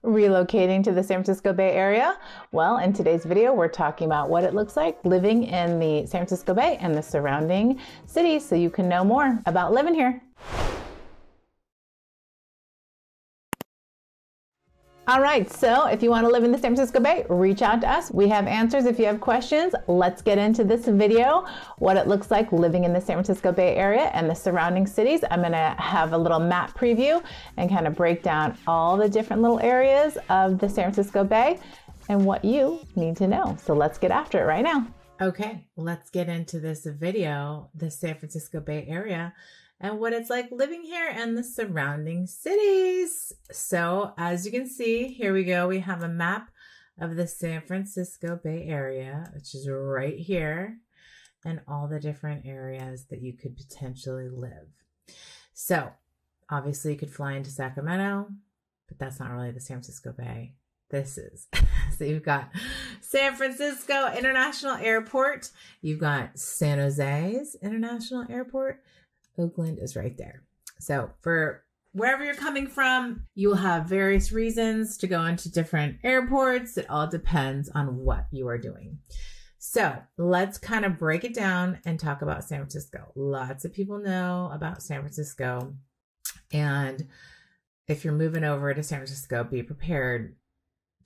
Relocating to the San Francisco Bay Area? Well, in today's video, we're talking about what it looks like living in the San Francisco Bay and the surrounding cities so you can know more about living here. All right, so if you want to live in the San Francisco Bay, reach out to us. We have answers if you have questions. Let's get into this video, what it looks like living in the San Francisco Bay Area and the surrounding cities. I'm going to have a little map preview and kind of break down all the different little areas of the San Francisco Bay and what you need to know. So let's get after it right now. Okay, let's get into this video, the San Francisco Bay Area, and what it's like living here and the surrounding cities. So as you can see, here we go. We have a map of the San Francisco Bay Area, which is right here, and all the different areas that you could potentially live. So obviously you could fly into Sacramento, but that's not really the San Francisco Bay. This is. So you've got San Francisco International Airport. You've got San Jose's International Airport. Oakland is right there. So for wherever you're coming from, you'll have various reasons to go into different airports. It all depends on what you are doing. So let's kind of break it down and talk about San Francisco. Lots of people know about San Francisco. And if you're moving over to San Francisco, be prepared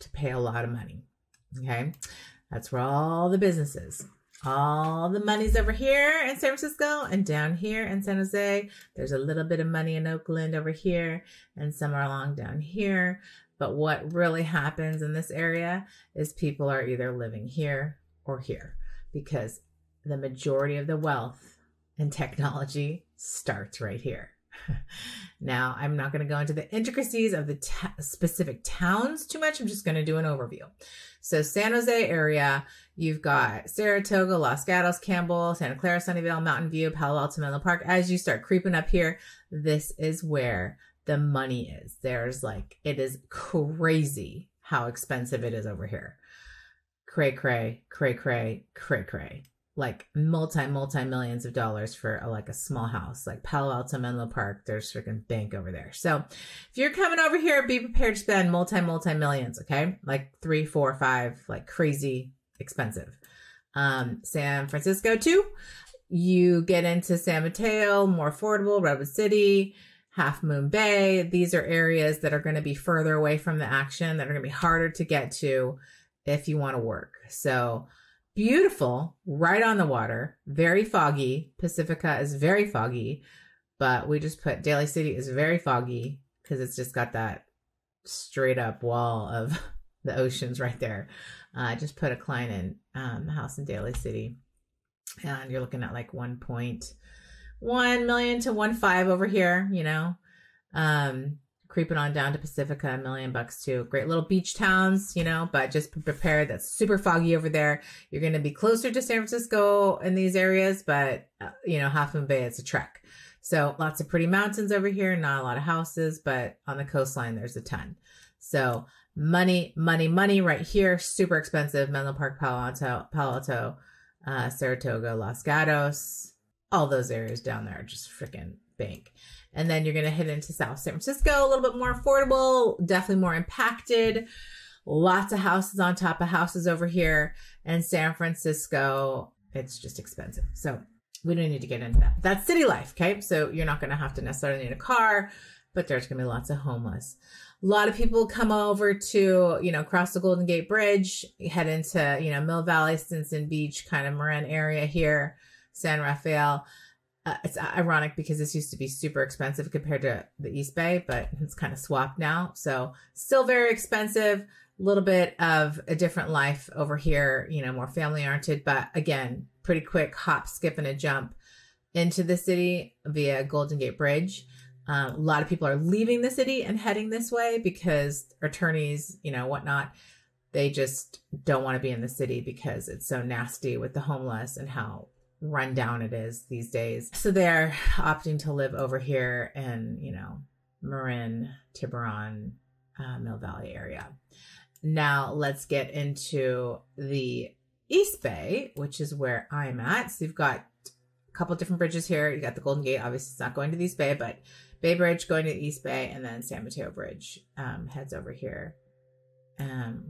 to pay a lot of money. Okay. That's where all the business is. All the money's over here in San Francisco and down here in San Jose. There's a little bit of money in Oakland over here and somewhere along down here. But what really happens in this area is people are either living here or here because the majority of the wealth and technology starts right here. Now, I'm not going to go into the intricacies of the specific towns too much. I'm just going to do an overview. So San Jose area, you've got Saratoga, Los Gatos, Campbell, Santa Clara, Sunnyvale, Mountain View, Palo Alto, Menlo Park. As you start creeping up here, this is where the money is. There's like, it is crazy how expensive it is over here. Cray, cray, cray, cray, cray, cray. Like multi-millions of dollars for like a small house, like Palo Alto, Menlo Park. There's freaking bank over there. So if you're coming over here, be prepared to spend multi-millions. Okay. Like 3, 4, 5, like crazy expensive. San Francisco too. You get into San Mateo, more affordable, Redwood City, Half Moon Bay. These are areas that are going to be further away from the action, that are going to be harder to get to if you want to work. So beautiful, right on the water, very foggy. Pacifica is very foggy, but we just put Daly City is very foggy because it's just got that straight up wall of the oceans right there. Just put a Klein in house in Daly City, and you're looking at like 1.1 million to 1.5 over here, you know. Creeping on down to Pacifica, $1 million too. Great little beach towns, you know, but just be prepared. That's super foggy over there. You're going to be closer to San Francisco in these areas, but you know, Half Moon Bay, it's a trek. So lots of pretty mountains over here, not a lot of houses, but on the coastline, there's a ton. So money, money, money right here. Super expensive. Menlo Park, Palo Alto, Saratoga, Los Gatos, all those areas down there are just freaking bank. And then you're going to hit into South San Francisco, a little bit more affordable, definitely more impacted. Lots of houses on top of houses over here. And San Francisco, it's just expensive. So we don't need to get into that. That's city life, okay? So you're not going to have to necessarily need a car, but there's going to be lots of homeless. A lot of people come over to, you know, cross the Golden Gate Bridge, head into, you know, Mill Valley, Stinson Beach, kind of Marin area here, San Rafael. It's ironic because this used to be super expensive compared to the East Bay, but it's kind of swapped now. So still very expensive, a little bit of a different life over here, you know, more family oriented, but again, pretty quick hop, skip, and a jump into the city via Golden Gate Bridge. A lot of people are leaving the city and heading this way because attorneys, you know, whatnot, they just don't want to be in the city because it's so nasty with the homeless and how run down it is these days. So they're opting to live over here in, you know, Marin, Tiburon, Mill Valley area. Now let's get into the East Bay, which is where I'm at. So you've got a couple different bridges here. You got the Golden Gate, obviously it's not going to the East Bay, but Bay Bridge going to the East Bay, and then San Mateo Bridge heads over here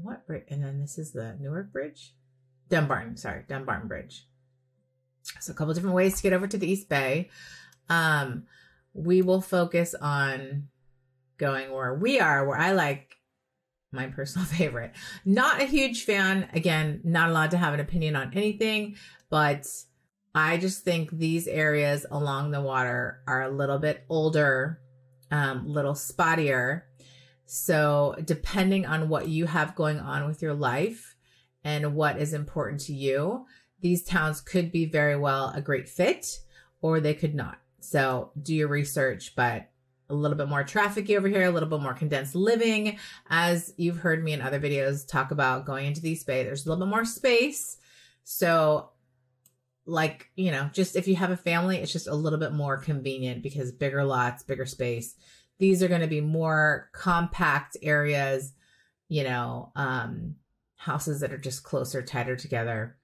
what bridge? And then this is the Newark Bridge? Dumbarton Bridge. So a couple different ways to get over to the East Bay. We will focus on going where we are, where I like my personal favorite. Not a huge fan. Again, not allowed to have an opinion on anything, but I just think these areas along the water are a little bit older, little spottier. So depending on what you have going on with your life and what is important to you, these towns could be very well a great fit, or they could not. So do your research, but a little bit more trafficy over here, a little bit more condensed living. As you've heard me in other videos talk about going into the East Bay, there's a little bit more space. So like, you know, just if you have a family, it's just a little bit more convenient because bigger lots, bigger space. These are going to be more compact areas, you know, houses that are just closer, tighter together.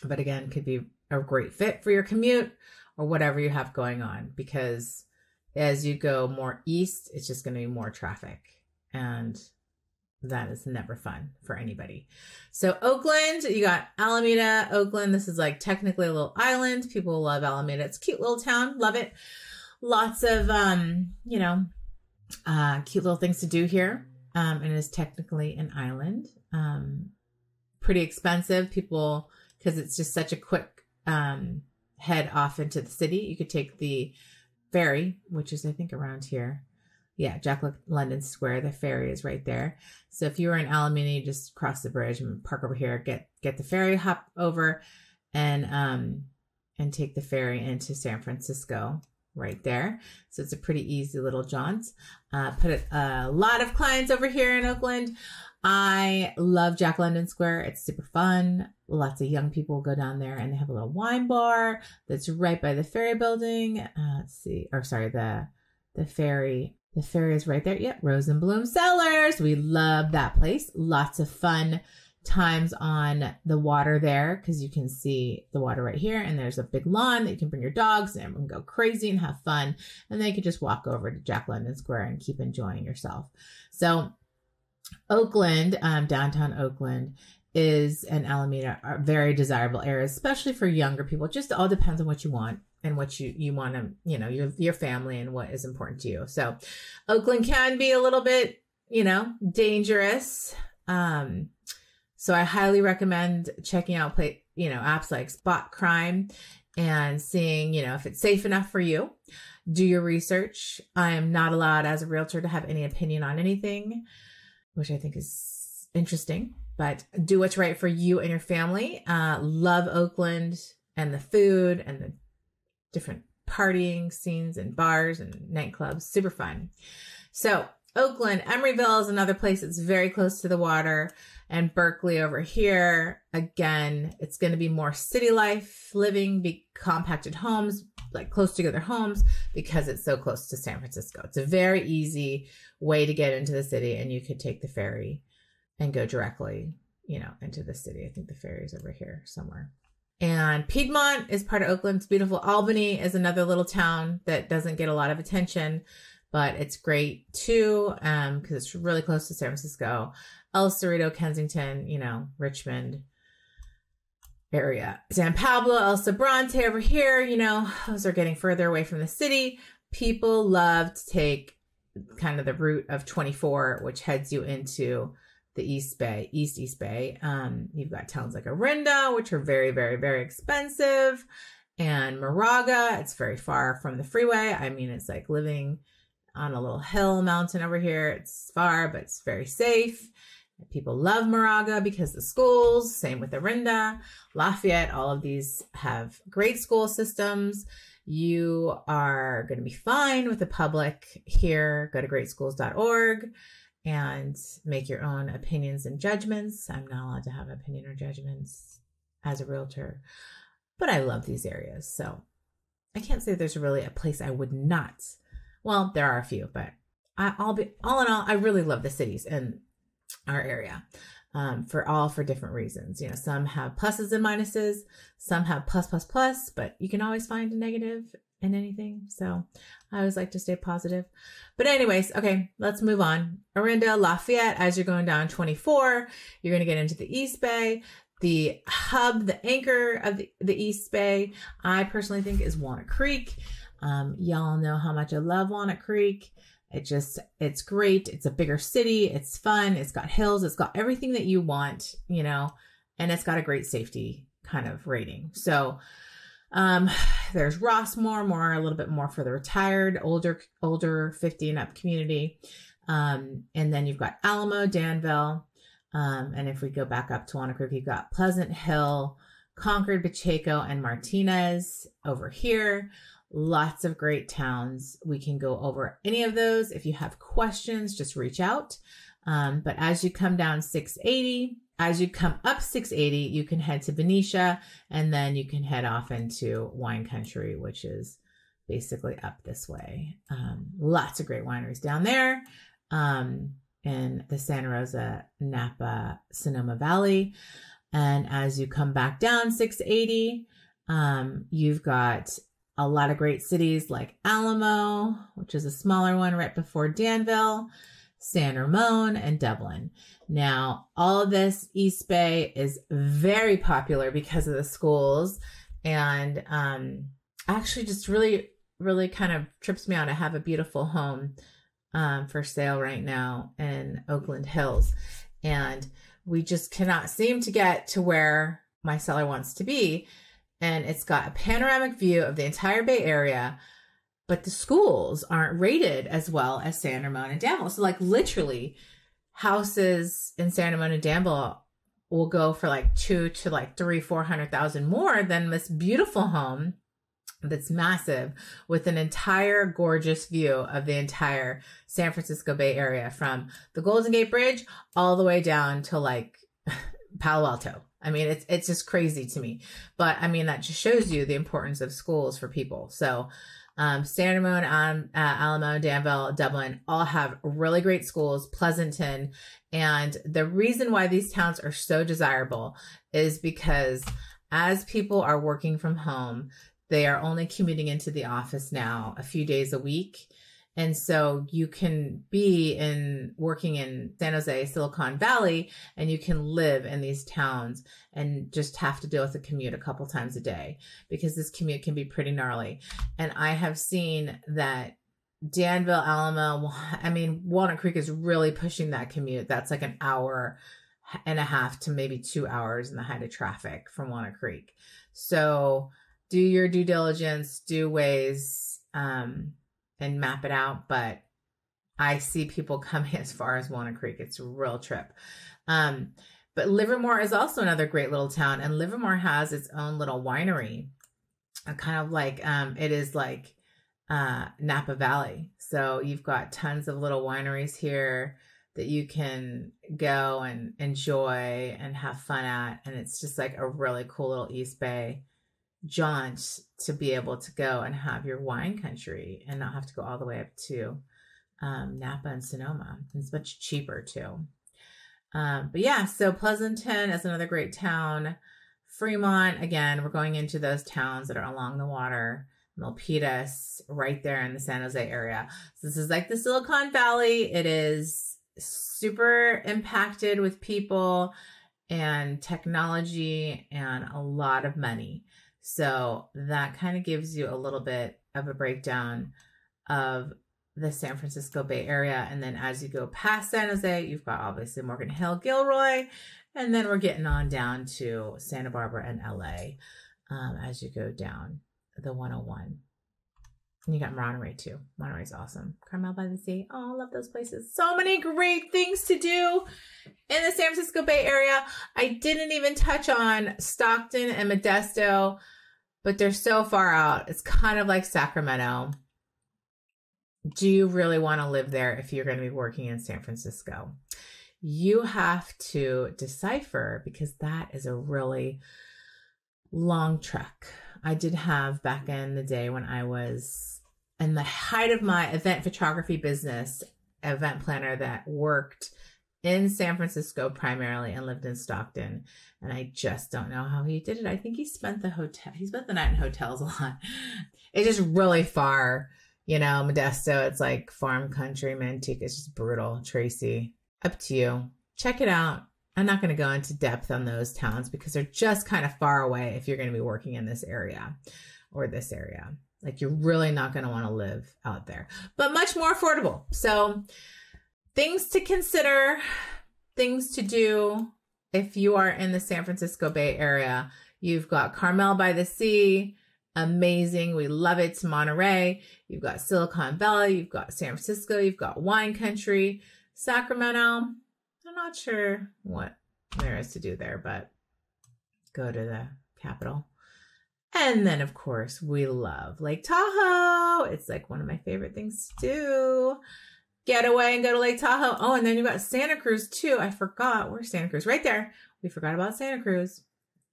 But again, could be a great fit for your commute or whatever you have going on, because as you go more east, it's just going to be more traffic, and that is never fun for anybody. So Oakland, you got Alameda, Oakland. This is like technically a little island. People love Alameda. It's a cute little town. Love it. Lots of, you know, cute little things to do here. And it is technically an island. Pretty expensive. People, because it's just such a quick head off into the city. You could take the ferry, which is, I think, around here. Yeah, Jack London Square. The ferry is right there. So if you were in Alameda, you just cross the bridge and park over here, get the ferry, hop over, and take the ferry into San Francisco right there. So it's a pretty easy little jaunt. Put a lot of clients over here in Oakland. I love Jack London Square. It's super fun. Lots of young people go down there, and they have a little wine bar that's right by the ferry building. Let's see. Or sorry, the ferry. The ferry is right there. Yep. Rose and Bloom Cellars. We love that place. Lots of fun times on the water there, because you can see the water right here, and there's a big lawn that you can bring your dogs and everyone go crazy and have fun. And then you can just walk over to Jack London Square and keep enjoying yourself. So Oakland, downtown Oakland, is and Alameda are very desirable areas, especially for younger people. It just all depends on what you want and what you want to, you know, your family and what is important to you. So Oakland can be a little bit, you know, dangerous. So I highly recommend checking out apps like Spot Crime and seeing, you know, if it's safe enough for you. Do your research. I am not allowed as a realtor to have any opinion on anything, which I think is interesting, but do what's right for you and your family. Love Oakland and the food and the different partying scenes and bars and nightclubs. Super fun. So Oakland, Emeryville is another place that's very close to the water, and Berkeley over here. Again, it's going to be more city life living, be compacted homes, like close together homes, because it's so close to San Francisco. It's a very easy way to get into the city, and you could take the ferry and go directly, you know, into the city. I think the ferry is over here somewhere. And Piedmont is part of Oakland. It's beautiful. Albany is another little town that doesn't get a lot of attention, but it's great too, because it's really close to San Francisco. El Cerrito, Kensington, you know, Richmond area. San Pablo, El Sobrante over here, you know, those are getting further away from the city. People love to take kind of the route of 24, which heads you into the East Bay. You've got towns like Orinda, which are very, very, very expensive. And Moraga, it's very far from the freeway. I mean, it's like living on a little hill mountain over here. It's far, but it's very safe. People love Moraga because the schools, same with Orinda, Lafayette, all of these have great school systems. You are going to be fine with the public here. Go to greatschools.org and make your own opinions and judgments. I'm not allowed to have opinion or judgments as a realtor, but I love these areas. So I can't say there's really a place I would not. Well, there are a few, but all in all, I really love the cities in our area, for different reasons. You know, some have pluses and minuses, some have plus, but you can always find a negative in anything. So I always like to stay positive. But anyways, okay, let's move on. Orinda, Lafayette, as you're going down 24, you're going to get into the East Bay. The hub, the anchor of the East Bay, I personally think is Walnut Creek. Y'all know how much I love Walnut Creek. It's great. It's a bigger city. It's fun. It's got hills. It's got everything that you want, you know, and it's got a great safety kind of rating. So, there's Rossmore, a little bit more for the retired, older 50 and up community. And then you've got Alamo, Danville. And if we go back up to Walnut Creek, you've got Pleasant Hill, Concord, Pacheco, and Martinez over here. Lots of great towns. We can go over any of those. If you have questions, just reach out. But as you come down 680, as you come up 680, you can head to Benicia, and then you can head off into wine country, which is basically up this way. Lots of great wineries down there in the Santa Rosa, Napa, Sonoma Valley. And as you come back down 680, you've got a lot of great cities like Alamo, which is a smaller one right before Danville, San Ramon, and Dublin. Now, all of this East Bay is very popular because of the schools, and actually just really, really kind of trips me out. I have a beautiful home for sale right now in Oakland Hills, and we just cannot seem to get to where my seller wants to be. And it's got a panoramic view of the entire Bay Area, but the schools aren't rated as well as San Ramon and Danville. So like literally houses in San Ramon and Danville will go for like $200,000 to like $300,000-400,000 more than this beautiful home that's massive with an entire gorgeous view of the entire San Francisco Bay Area from the Golden Gate Bridge all the way down to like Palo Alto. I mean, it's just crazy to me, but I mean, that just shows you the importance of schools for people. So, San Ramon, Alamo, Danville, Dublin, all have really great schools, Pleasanton. And the reason why these towns are so desirable is because as people are working from home, they are only commuting into the office now a few days a week. And so you can be working in San Jose, Silicon Valley, and you can live in these towns and just have to deal with the commute a couple times a day because this commute can be pretty gnarly. And I have seen that Danville, Alamo, I mean, Walnut Creek is really pushing that commute. That's like an hour and a half to maybe 2 hours in the height of traffic from Walnut Creek. So do your due diligence, do ways, and map it out. But I see people coming as far as Walnut Creek. It's a real trip. But Livermore is also another great little town, and Livermore has its own little winery, kind of like, it is like Napa Valley. So you've got tons of little wineries here that you can go and enjoy and have fun at. And it's just like a really cool little East Bay jaunt to be able to go and have your wine country and not have to go all the way up to Napa and Sonoma. It's much cheaper too. But yeah, so Pleasanton is another great town. Fremont, again, we're going into those towns that are along the water. Milpitas, right there in the San Jose area. So this is like the Silicon Valley. It is super impacted with people and technology and a lot of money. So that kind of gives you a little bit of a breakdown of the San Francisco Bay Area. And then as you go past San Jose, you've got obviously Morgan Hill, Gilroy, and then we're getting on down to Santa Barbara and LA as you go down the 101. And you got Monterey too. Monterey's awesome. Carmel by the Sea. Oh, I love those places. So many great things to do in the San Francisco Bay Area. I didn't even touch on Stockton and Modesto, but they're so far out. It's kind of like Sacramento. Do you really want to live there if you're going to be working in San Francisco? You have to decipher, because that is a really long trek. I did have, back in the day when I was in the height of my event photography business, event planner that worked in San Francisco primarily and lived in Stockton. And I just don't know how he did it. I think he spent the night in hotels a lot. It's just really far, you know, Modesto. It's like farm country, Manteca. It's just brutal. Tracy, up to you. Check it out. I'm not going to go into depth on those towns because they're just kind of far away if you're going to be working in this area or this area. Like, you're really not going to want to live out there, but much more affordable. So things to consider, things to do if you are in the San Francisco Bay Area. You've got Carmel by the Sea. Amazing. We love it. It's Monterey. You've got Silicon Valley. You've got San Francisco. You've got wine country. Sacramento. I'm not sure what there is to do there, but go to the capital. And then, of course, we love Lake Tahoe. It's like one of my favorite things to do. Get away and go to Lake Tahoe. Oh, and then you've got Santa Cruz, too. I forgot. Where's Santa Cruz? Right there. We forgot about Santa Cruz.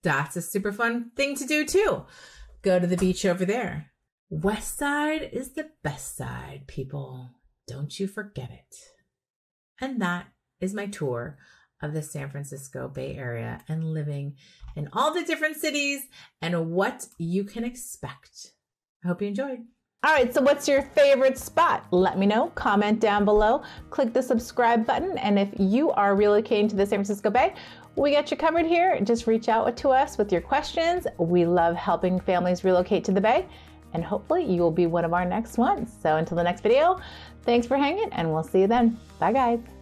That's a super fun thing to do, too. Go to the beach over there. West Side is the best side, people. Don't you forget it. And that is my tour of the San Francisco Bay Area and living in all the different cities and what you can expect. I hope you enjoyed. All right, so what's your favorite spot? Let me know. Comment down below. Click the subscribe button. And if you are relocating to the San Francisco Bay, we got you covered here. Just reach out to us with your questions. We love helping families relocate to the Bay, and hopefully you will be one of our next ones. So until the next video, thanks for hanging, and we'll see you then. Bye, guys.